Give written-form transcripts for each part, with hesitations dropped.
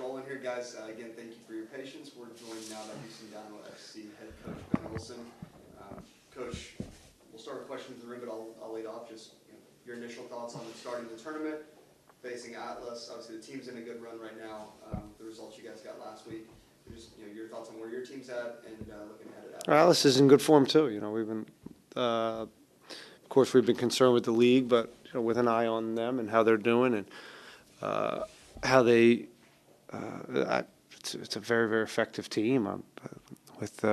rolling here, guys. Again, thank you for your patience. We're joined now by Houston Dynamo FC head coach Ben Olsen. Coach, we'll start with questions in the room, but I'll lead off. Just your initial thoughts on starting the tournament, facing Atlas. Obviously, the team's in a good run right now. The results you guys got last week. Just your thoughts on where your team's at and looking ahead at Atlas. Atlas is in good form too. We've been, of course, we've been concerned with the league, but with an eye on them and how they're doing and how they. It's a very, very effective team with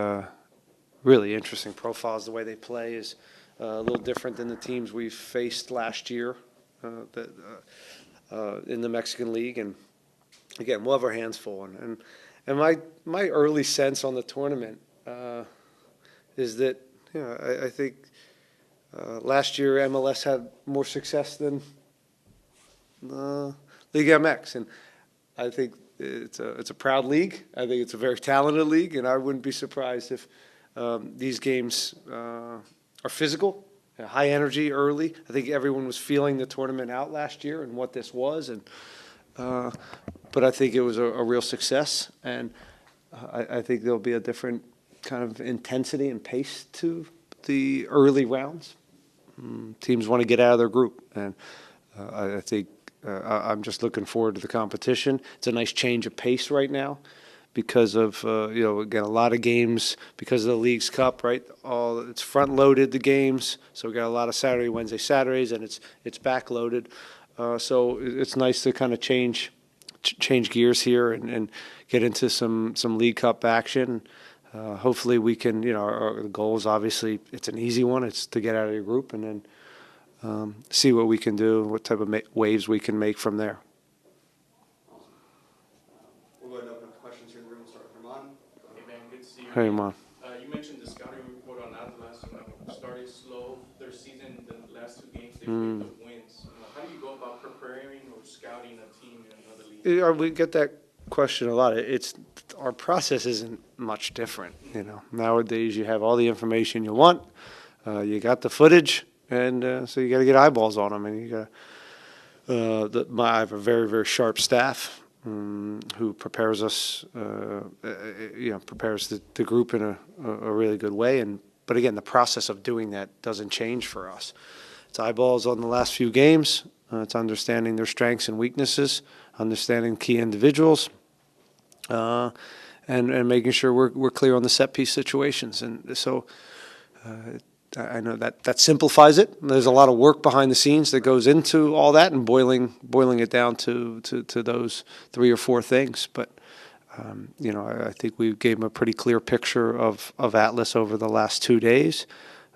really interesting profiles. The way they play is a little different than the teams we faced last year in the Mexican League. And again, we'll have our hands full. And my early sense on the tournament is that I think last year MLS had more success than League MX, and I think it's a proud league. I think it's a very talented league, and I wouldn't be surprised if these games are physical, high energy early. I think everyone was feeling the tournament out last year and what this was, and but I think it was a real success, and I think there'll be a different kind of intensity and pace to the early rounds. Teams want to get out of their group, and I think I'm just looking forward to the competition. It's a nice change of pace right now because of, again, a lot of games because of the League's Cup, right? It's front-loaded, the games, so we got a lot of Saturday, Wednesday, Saturdays, and it's back-loaded. So it's nice to kind of change gears here and get into some League Cup action. Hopefully we can, our goal is obviously it's an easy one. It's to get out of your group and then see what we can do, what type of waves we can make from there. Awesome. We'll go ahead and open up questions here in the room. We'll start with Herman. Hey, man, good to see you. Hey, Herman. You mentioned the scouting report on Atlas. Started slow their season. The last two games they picked up wins. How do you go about preparing or scouting a team in another league? We get that question a lot. Our process isn't much different. Nowadays you have all the information you want. You got the footage. And so you got to get eyeballs on them, and you got. I have a very, very sharp staff who prepares us, prepares the group in a really good way. But again, the process of doing that doesn't change for us. It's eyeballs on the last few games. It's understanding their strengths and weaknesses, understanding key individuals, and making sure we're clear on the set piece situations. And so. I know that simplifies it. There's a lot of work behind the scenes that goes into all that and boiling it down to those 3 or 4 things. But, I think we gave them a pretty clear picture of Atlas over the last 2 days.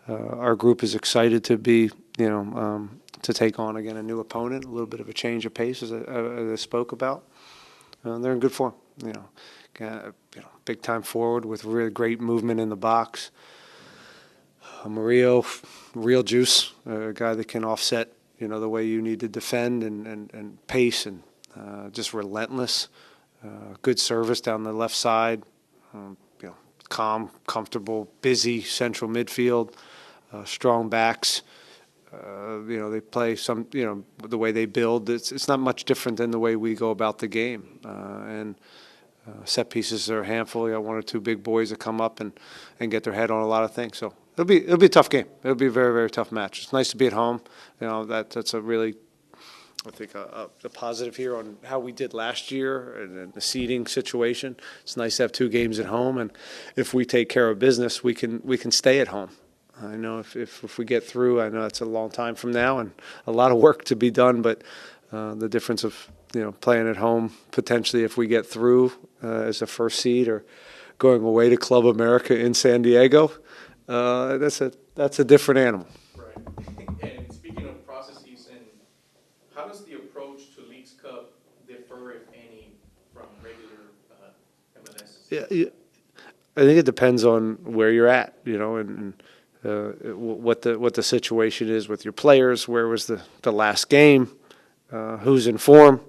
Our group is excited to be, to take on, again, a new opponent, a little bit of a change of pace, as I spoke about. They're in good form, big time forward with really great movement in the box. Murillo, real juice, a guy that can offset, the way you need to defend and pace and just relentless. Good service down the left side, calm, comfortable, busy central midfield, strong backs. They play the way they build. It's not much different than the way we go about the game. And set pieces are a handful. You got 1 or 2 big boys that come up and get their head on a lot of things. So. It'll be a tough game. It'll be a very, very tough match. It's nice to be at home. That's a really, I think, a positive here on how we did last year and the seeding situation. It's nice to have 2 games at home, and if we take care of business, we can stay at home. I know if we get through, I know it's a long time from now and a lot of work to be done, but the difference of playing at home potentially if we get through as a first seed or going away to Club America in San Diego. That's a different animal. Right. And speaking of processes, and how does the approach to Leagues Cup differ, if any, from regular MLS? Yeah, I think it depends on where you're at, and what the situation is with your players. Where was the last game? Who's in form?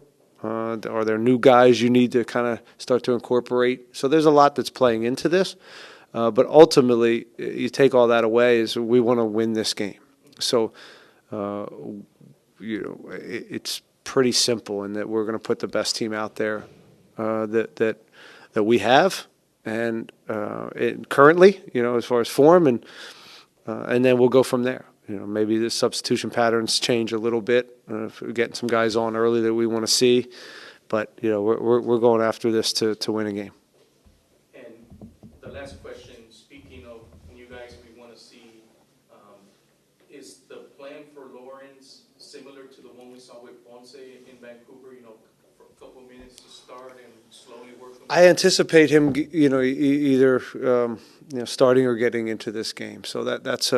Are there new guys you need to kind of start to incorporate? So there's a lot that's playing into this. But ultimately, you take all that away is we want to win this game. So, it's pretty simple in that we're going to put the best team out there that we have, and currently, as far as form, and then we'll go from there. Maybe the substitution patterns change a little bit. If we're getting some guys on early that we want to see, but we're going after this to win a game. And the last question, speaking of new guys we want to see, is the plan for Lawrence similar to the one we saw with Ponce in Vancouver? For a couple of minutes to start and slowly work them. I anticipate him, either starting or getting into this game. So that's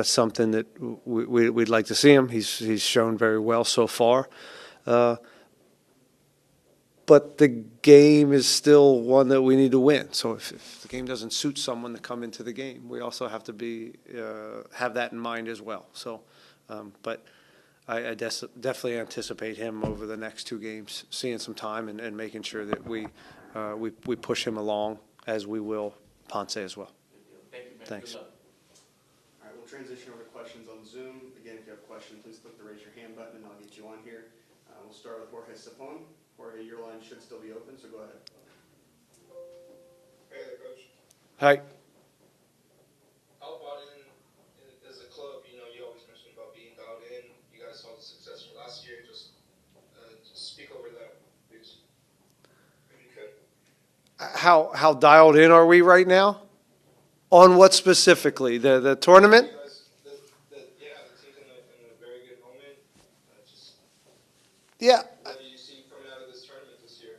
something that we'd like to see him. He's shown very well so far. But the game is still one that we need to win. So if the game doesn't suit someone to come into the game, we also have to have that in mind as well. So, but I definitely anticipate him over the next 2 games seeing some time and making sure that we push him along, as we will Ponce as well. Thank you, man. Thanks. Good luck. All right, we'll transition over to questions on Zoom. Again, if you have a question, please click the raise your hand button and I'll get you on here. We'll start with Jorge Sapon. Jorge, your line should still be open, so go ahead. Hey there, Coach. Hi. How bought in as a club? You always mention about being dialed in. You guys saw the success from last year. Just speak over that, please. If you could. How dialed in are we right now? On what specifically? The tournament? You guys, the team's in a very good moment. Yeah. What do you see coming out of this tournament this year?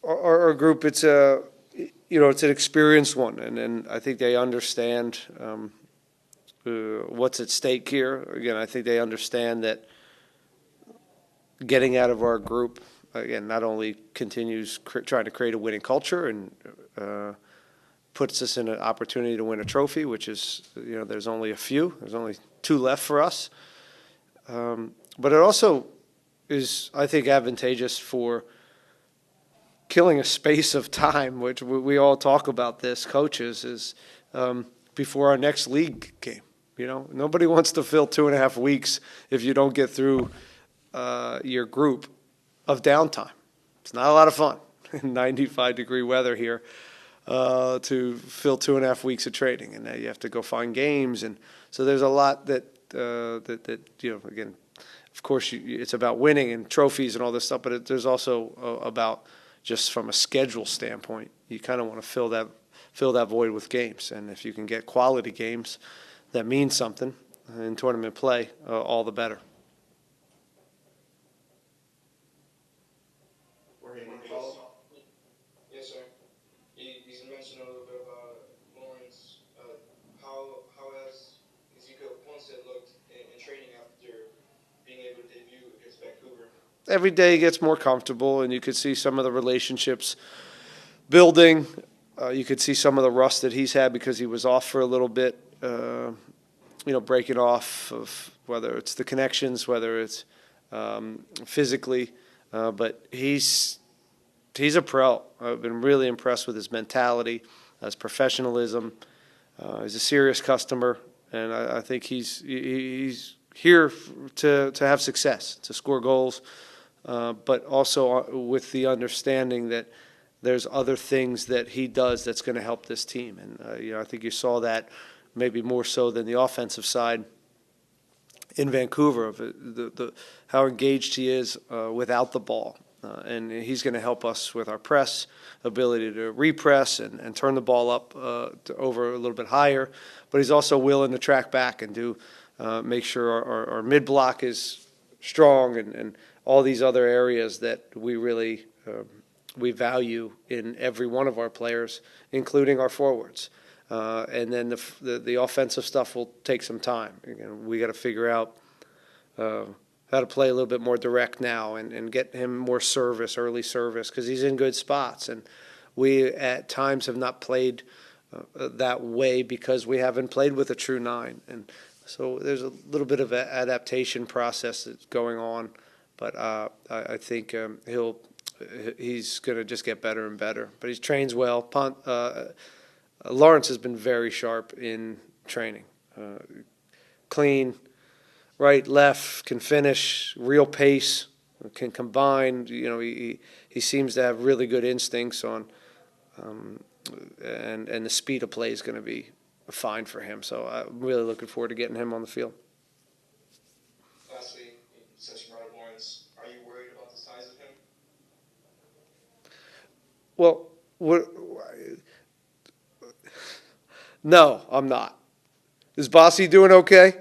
Our group, it's it's an experienced one, and I think they understand what's at stake here. Again, I think they understand that getting out of our group, again, not only continues trying to create a winning culture and puts us in an opportunity to win a trophy, which is, there's only a few. There's only 2 left for us. But it also is, I think, advantageous for killing a space of time, which we all talk about this, coaches, is before our next league game. Nobody wants to fill 2.5 weeks if you don't get through your group of downtime. It's not a lot of fun in 95-degree weather here to fill 2.5 weeks of training, and now you have to go find games, and so there's a lot that again, of course, it's about winning and trophies and all this stuff, but there's also about just from a schedule standpoint, you kind of want to fill that void with games, and if you can get quality games that mean something in tournament play, all the better. Yes, sir. You mentioned a little bit about Lawrence. How has Ezekiel Ponce looked in training after being able to debut against Vancouver? Every day he gets more comfortable, and you could see some of the relationships building. You could see some of the rust that he's had because he was off for a little bit, breaking off of whether it's the connections, whether it's physically. But he's a pro. I've been really impressed with his mentality, his professionalism. He's a serious customer, and I think he's here to have success, to score goals, but also with the understanding that there's other things that he does that's going to help this team. And I think you saw that maybe more so than the offensive side in Vancouver of how engaged he is without the ball. And he's going to help us with our press, ability to repress and turn the ball up over a little bit higher. But he's also willing to track back and make sure our mid-block is strong and all these other areas that we really we value in every one of our players, including our forwards. And then the offensive stuff will take some time. Again, we got to figure out how to play a little bit more direct now and get him more service, early service, because he's in good spots. And we at times have not played that way because we haven't played with a true 9. And so there's a little bit of an adaptation process that's going on. But I think he's going to just get better and better. But he trains well. Lawrence has been very sharp in training. Clean, right, left, can finish, real pace, can combine. He seems to have really good instincts on, and the speed of play is going to be fine for him. So I'm really looking forward to getting him on the field. Lastly, since you brought up Lawrence, are you worried about the size of him? Well, no, I'm not. Is Bossy doing okay?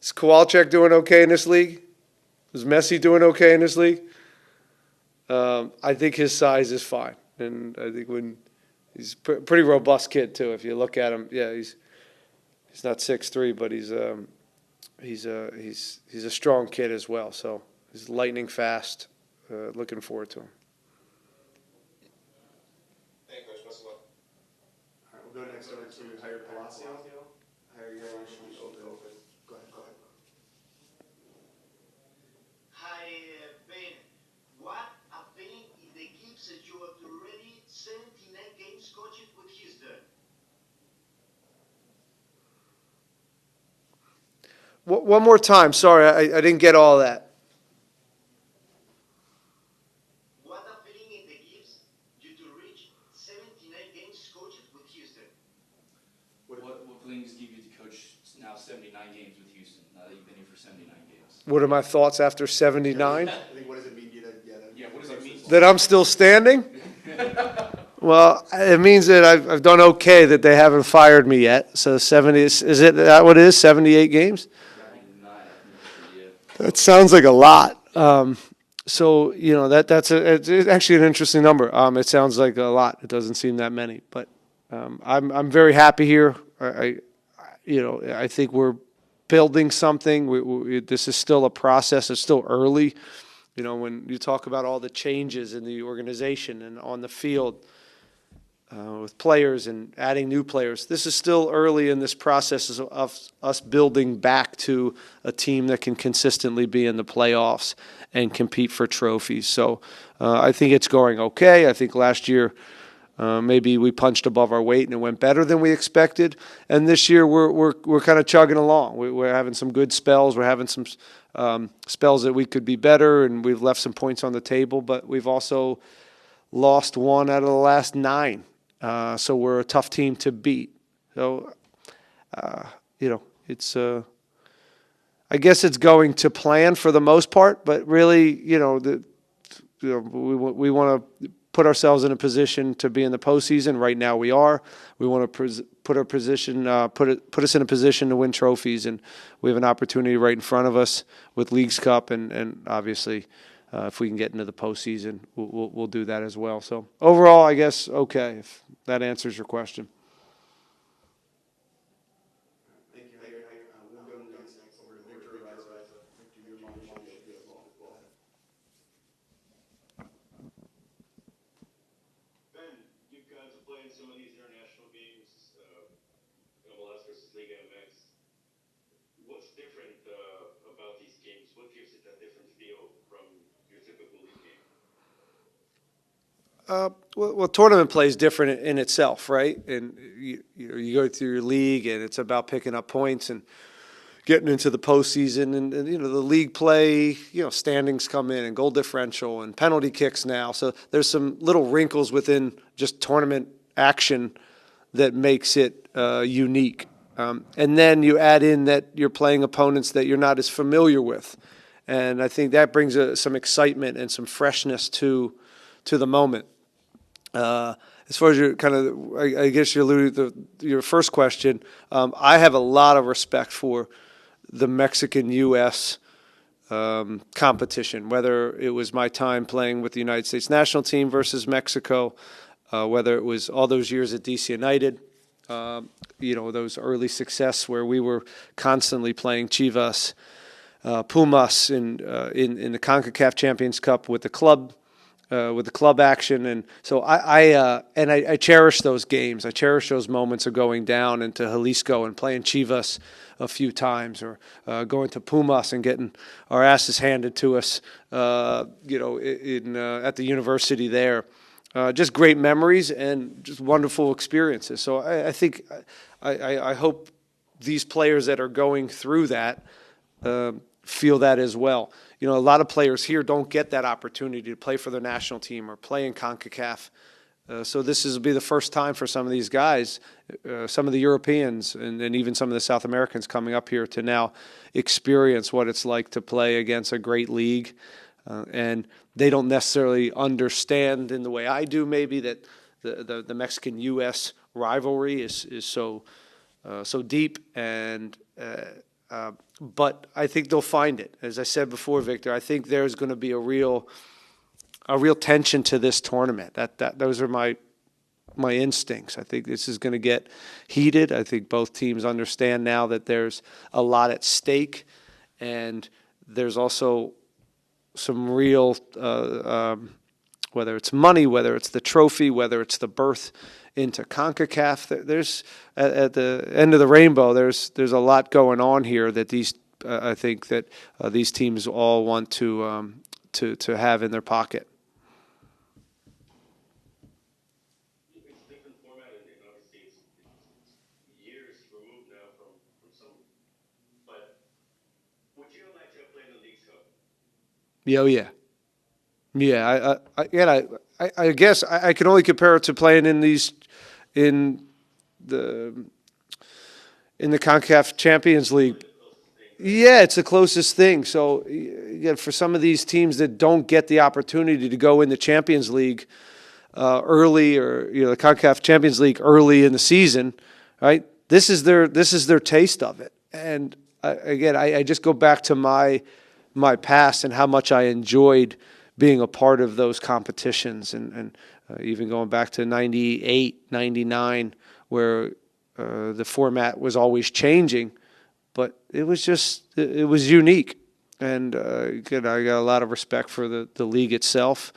Is Kowalczyk doing okay in this league? Is Messi doing okay in this league? I think his size is fine, and I think he's a pretty robust kid too. If you look at him, yeah, he's not 6'3", but he's a strong kid as well. So he's lightning fast. Looking forward to him. Thank you, Coach. Best of luck. All right, we'll go next over to Jair Palacio. Jair, your line should be open. Go ahead. Hi, Ben. What a pain in the gives that you have already 79 games coached with Houston. One more time. Sorry, I didn't get all that. What a feeling in the gives you to reach 79 games coached with Houston. What feelings give you to coach now 79 games with Houston, now that you've been here for 79 games? What are my thoughts after 79? I think, what does it mean to Yeah, what does it mean? That I'm still standing? Well, it means that I've done okay that they haven't fired me yet. So 70, is it that what it is, 78 games? That sounds like a lot. So, it's actually an interesting number. It sounds like a lot. It doesn't seem that many. But I'm very happy here. I think we're building something. This is still a process. It's still early. When you talk about all the changes in the organization and on the field with players and adding new players, this is still early in this process of us building back to a team that can consistently be in the playoffs and compete for trophies. So I think it's going okay. I think last year maybe we punched above our weight and it went better than we expected. And this year we're kind of chugging along. We're having some good spells. We're having some spells that we could be better, and we've left some points on the table. But we've also lost 1 out of the last 9. So we're a tough team to beat. So, it's I guess it's going to plan for the most part. But really, we want to put ourselves in a position to be in the postseason. Right now we are. We want to put us in a position to win trophies, and we have an opportunity right in front of us with Leagues Cup, and obviously if we can get into the postseason, we'll do that as well. So overall, I guess okay, if that answers your question. Thank you, Jair. We'll go next over to Victor Rice. Victor, your line should be open. Go ahead. Ben, you guys are playing some of these international games, MLS versus Liga MX. What's different about these games? What gives it a different feel from your typical league game? Well, tournament play is different in itself, right? And you go through your league, and it's about picking up points and getting into the postseason. And the league play, standings come in, and goal differential, and penalty kicks now. So there's some little wrinkles within just tournament action that makes it unique. And then you add in that you're playing opponents that you're not as familiar with, and I think that brings some excitement and some freshness to the moment. As far as your kind of, I guess you alluded to your first question, I have a lot of respect for the Mexican-U.S. Competition, whether it was my time playing with the United States national team versus Mexico, whether it was all those years at DC United, those early success where we were constantly playing Chivas, Pumas in the CONCACAF Champions Cup with the club action. And so I cherish those games. I cherish those moments of going down into Jalisco and playing Chivas a few times, or going to Pumas and getting our asses handed to us, at the university there. Just great memories and just wonderful experiences. So I think I hope these players that are going through that feel that as well. You know, a lot of players here don't get that opportunity to play for their national team or play in CONCACAF. So this will be the first time for some of these guys, some of the Europeans and even some of the South Americans coming up here to now experience what it's like to play against a great league. And they don't necessarily understand in the way I do maybe that the Mexican-U.S. rivalry is so deep and but I think they'll find it. As I said before, Victor, I think there's going to be a real tension to this tournament. Those are my instincts. I think this is going to get heated. I think both teams understand now that there's a lot at stake, and there's also some real, whether it's money, whether it's the trophy, whether it's the berth into CONCACAF. There's at the end of the rainbow. There's a lot going on here that I think that these teams all want to have in their pocket. It's a different format, and obviously it's years removed now from some. But would you like to play in the Leagues Cup? Yeah. I guess I can only compare it to playing in the CONCACAF Champions League. Yeah, it's the closest thing. So again, for some of these teams that don't get the opportunity to go in the Champions League early, or the CONCACAF Champions League early in the season, right? This is their taste of it. And I just go back to my past and how much I enjoyed being a part of those competitions, and even going back to 98, 99, where the format was always changing, but it was unique. And again, I got a lot of respect for the league itself.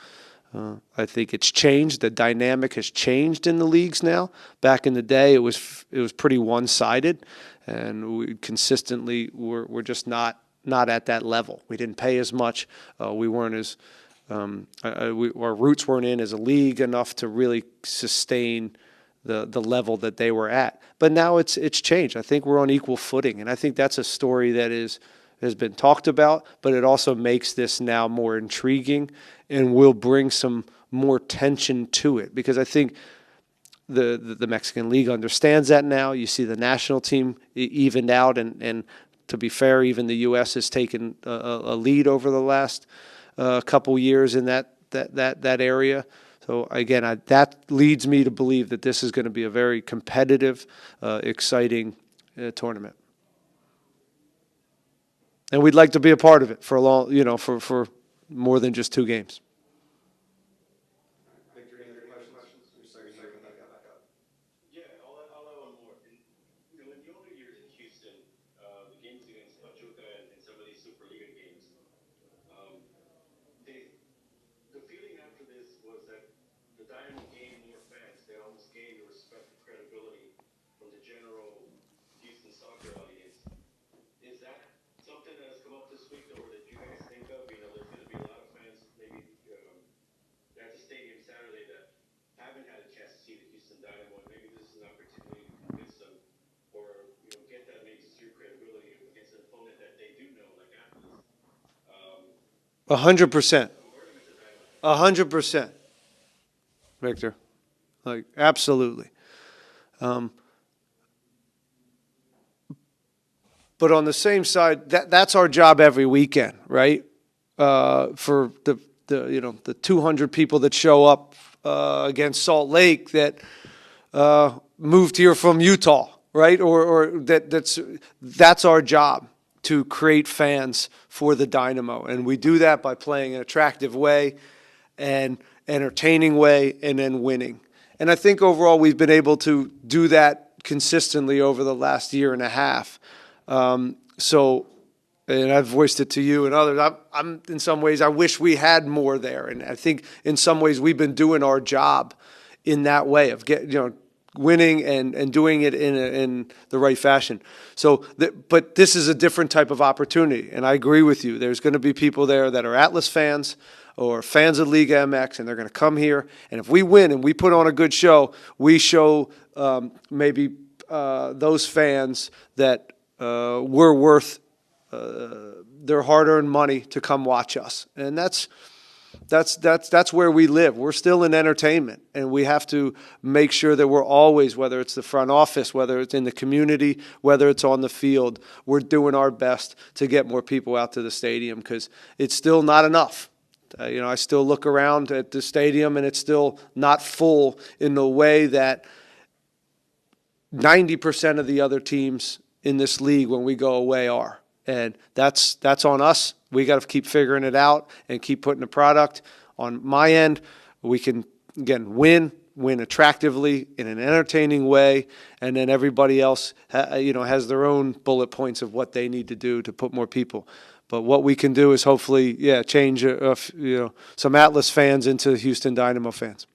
I think it's changed. The dynamic has changed in the leagues now. Back in the day, it was pretty one-sided, and we consistently were just not at that level. We didn't pay as much. We weren't as our roots weren't in as a league enough to really sustain the level that they were at. But now it's changed. I think we're on equal footing, and I think that's a story that has been talked about, but it also makes this now more intriguing and will bring some more tension to it, because I think the Mexican League understands that now. You see the national team evened out, and to be fair, even the U.S. has taken a lead over the last couple years in that area. So again, that leads me to believe that this is going to be a very competitive, exciting tournament, and we'd like to be a part of it for a long, for more than just 2 games. Victor, any other questions? Sorry, back up. Yeah, I'll add one more. In the older years in Houston, the games against Pachuca and some of these Superliga games, the feeling after this was that the Dynamo gained more fans. They almost gained the respect and credibility from the general Houston soccer audience. Is that something that has come up this week, or that you guys think of? There's going to be a lot of fans maybe at the stadium Saturday that haven't had a chance to see the Houston Dynamo, and maybe this is an opportunity to convince them, or get that maybe street credibility against an opponent that they do know, like Atlas. 100%. 100%, Victor. Like, absolutely. But on the same side, that's our job every weekend, right? For the 200 people that show up against Salt Lake that moved here from Utah, right? Or that's our job, to create fans for the Dynamo, and we do that by playing an attractive way, and entertaining way, and then winning. And I think overall we've been able to do that consistently over the last year and a half. So, and I've voiced it to you and others, I'm in some ways, I wish we had more there. And I think in some ways we've been doing our job in that way of winning and doing it in the right fashion. So, but this is a different type of opportunity, and I agree with you. There's going to be people there that are Atlas fans or fans of Liga MX, and they're going to come here. And if we win and we put on a good show, we show maybe those fans that we're worth their hard-earned money to come watch us. And that's where we live. We're still in entertainment, and we have to make sure that we're always, whether it's the front office, whether it's in the community, whether it's on the field, we're doing our best to get more people out to the stadium, because it's still not enough. I still look around at the stadium, and it's still not full in the way that 90% of the other teams in this league when we go away are. And that's on us. We got to keep figuring it out and keep putting the product. On my end, we can, again, win attractively in an entertaining way, and then everybody else has their own bullet points of what they need to do to put more people. But what we can do is hopefully, change some Atlas fans into Houston Dynamo fans.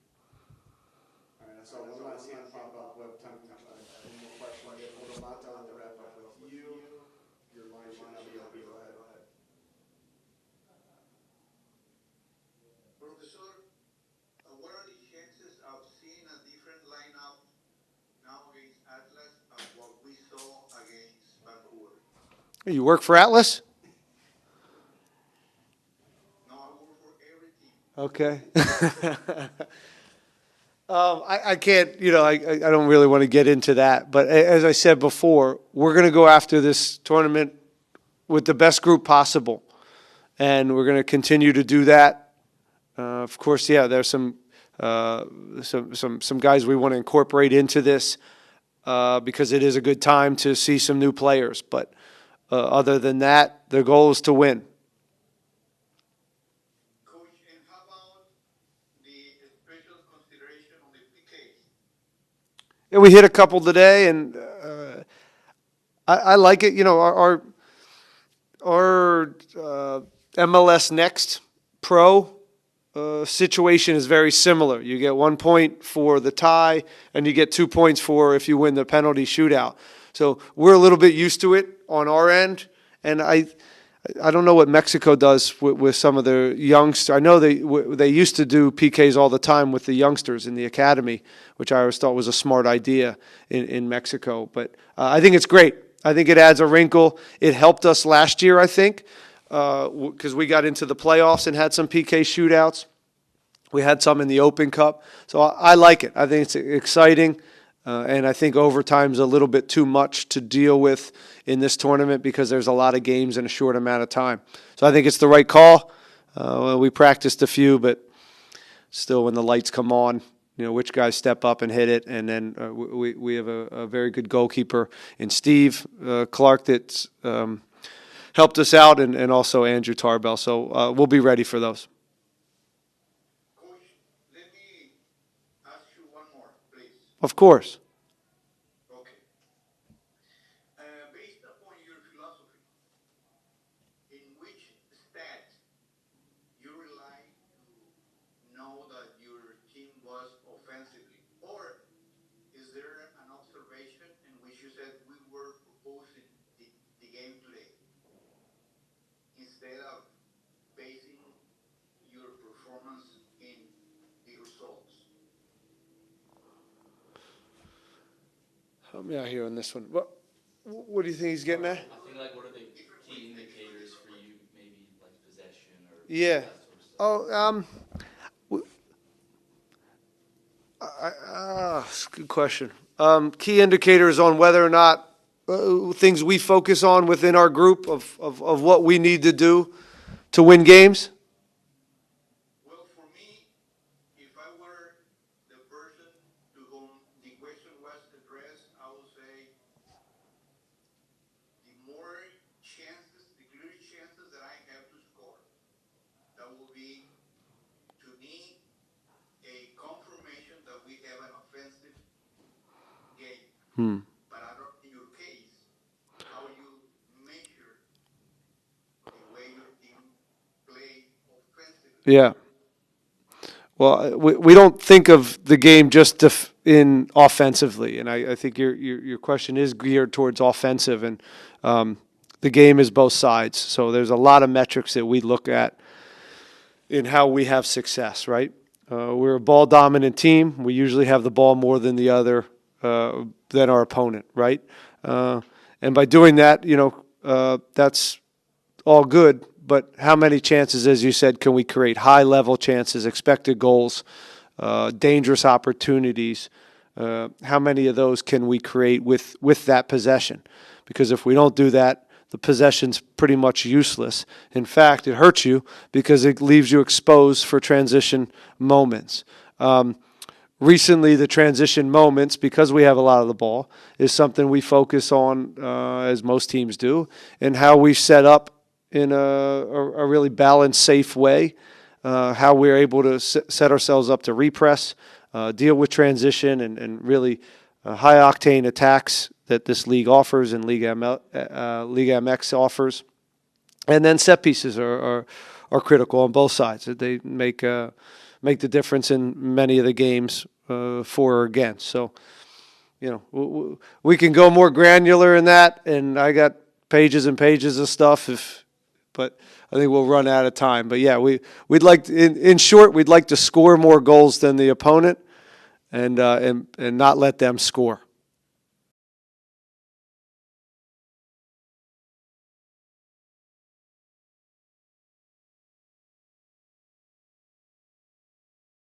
All right, I saw one last hand pop up. We have time for one more question. We'll not done to wrap up with you. Your line should not be open. Go ahead. Professor, what are the chances of seeing a different lineup now against Atlas of what we saw against Vancouver? You work for Atlas? No, I work for every team. Okay. I can't, I don't really want to get into that. But as I said before, we're going to go after this tournament with the best group possible. And we're going to continue to do that. Of course, there's some guys we want to incorporate into this because it is a good time to see some new players. But other than that, the goal is to win. Yeah, we hit a couple today, and I like it. Our MLS Next Pro situation is very similar. You get 1 point for the tie, and you get 2 points for if you win the penalty shootout. So we're a little bit used to it on our end, and I don't know what Mexico does with some of their youngsters. I know they used to do PKs all the time with the youngsters in the academy, which I always thought was a smart idea in Mexico. But I think it's great. I think it adds a wrinkle. It helped us last year, I think, because we got into the playoffs and had some PK shootouts. We had some in the Open Cup. So I like it. I think it's exciting. And I think overtime's a little bit too much to deal with in this tournament because there's a lot of games in a short amount of time. So I think it's the right call. We practiced a few, but still when the lights come on, which guys step up and hit it. And then we have a very good goalkeeper in Steve Clark that's helped us out, and also Andrew Tarbell. So we'll be ready for those. Coach, let me ask you one more, please. Of course. Okay. Based upon your philosophy, in which stat you rely to know that your team was offensively? Or is there an observation in which you said we were proposing the game today instead of basing your performance in the results? Help me out here on this one. What do you think he's getting at? I think what are the key indicators for you, maybe like possession or Yeah. that sort of stuff? Good question. Key indicators on whether or not things we focus on within our group of what we need to do to win games. Well, for me, if I were the person to whom the question was addressed, I would say the more chances, the clear chances that I have to score, that will be, to me, a confirmation that we have an offensive game. But I don't, in your case, how you measure the way your team play offensively. Yeah. Well, we don't think of the game just in offensively, and I think your question is geared towards offensive, and the game is both sides. So there's a lot of metrics that we look at in how we have success, right? We're a ball-dominant team. We usually have the ball more than the other, than our opponent, right? And by doing that, that's all good, but how many chances, as you said, can we create? High-level chances, expected goals, dangerous opportunities. How many of those can we create with that possession? Because if we don't do that, the possession's pretty much useless. In fact, it hurts you because it leaves you exposed for transition moments. Recently, the transition moments, because we have a lot of the ball, is something we focus on, as most teams do, and how we set up in a really balanced, safe way, how we're able to set ourselves up to repress, deal with transition, and really high-octane attacks that this league offers and Liga MX offers. And then set pieces are critical on both sides. They make the difference in many of the games, for or against. So, we can go more granular in that, and I got pages and pages of stuff. But I think we'll run out of time. But yeah, we'd like in short, we'd like to score more goals than the opponent, and not let them score.